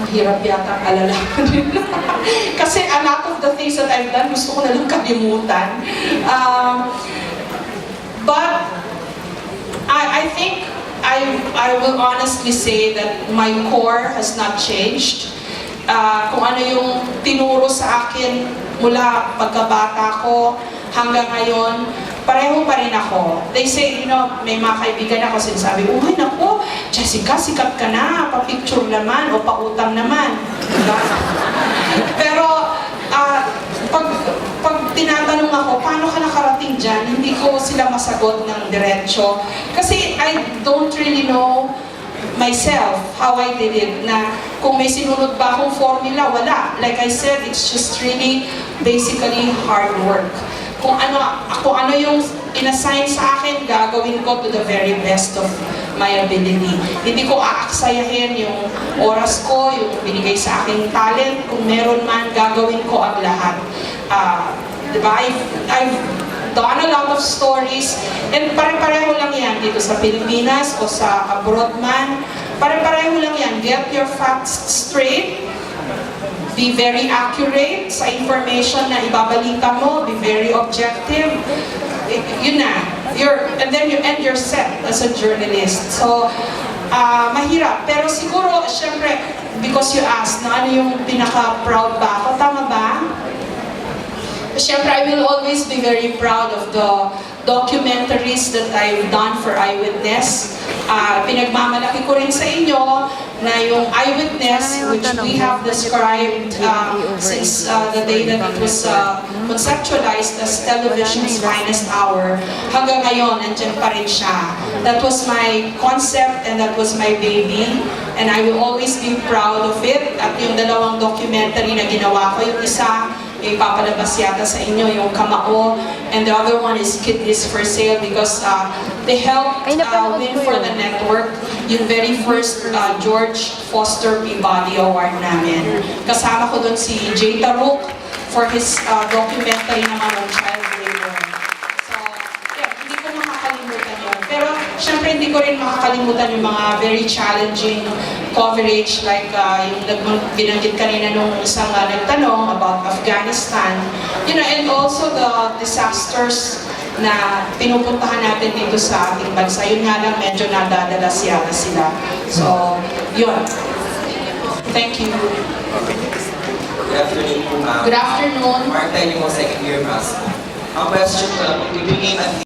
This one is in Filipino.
ang hirap yata alalahanin. Kasi a lot of the things that I've done, gusto ko na lang kalimutan. But I think I will honestly say that my core has not changed. Kung ano yung tinuro sa akin mula pagkabata ko hanggang ngayon, pareho pa rin ako. They say, may mga kaibigan ako sinasabi, uy, naku, Jessica, sikat ka na, pa-picture naman o pa-utang naman. Diba? Pero, pag tinatanong ako, paano ka nakarating dyan, hindi ko sila masagot ng diretso. Kasi I don't really know myself, how I did it, na kung may sinunod ba akong formula, wala. Like I said, it's just really basically hard work. Kung ano yung inassign sa akin, gagawin ko to the very best of my ability. Hindi ko aaksayahin yung oras ko, yung binigay sa aking talent. Kung meron man, gagawin ko ang lahat. Diba? I've done a lot of stories, and pare-pareho lang yan dito sa Pilipinas o sa abroad man. Pare-pareho lang yan. Get your facts straight. Be very accurate sa information na ibabalita mo. Be very objective. Yun na. And then you're set as a journalist. So, mahirap. Pero siguro, syempre, because you asked na ano yung pinaka-proud ba ako, tama ba? Siyempre, I will always be very proud of the documentaries that I've done for Eyewitness. Pinagmamalaki ko rin sa inyo na yung Eyewitness, which we have described since the day that it was conceptualized as television's finest hour, hanggang ngayon, nandiyan pa rin siya. That was my concept and that was my baby. And I will always be proud of it. At yung dalawang documentary na ginawa ko, yung isa, ipapalabas yata sa inyo, yung Kamao, and the other one is Kidneys for Sale, because they helped win for the network yung very first George Foster Peabody Award namin. Kasama ko doon si Jay Taruk for his documentary naman on child labor. So, yeah, hindi ko makakalimutan yun. Pero, syempre, hindi ko rin makakalimutan yung mga very challenging coverage, like yung binanggit kanina nung isang nagtanong about Afghanistan. And also the disasters na pinupuntahan natin dito sa ating bansa. Yun nga lang, medyo nadadalas yata sila. So, yun. Thank you. Good afternoon po, ma'am. Good afternoon. Mark, tayo mo second year mass. Ang question ko lang, we became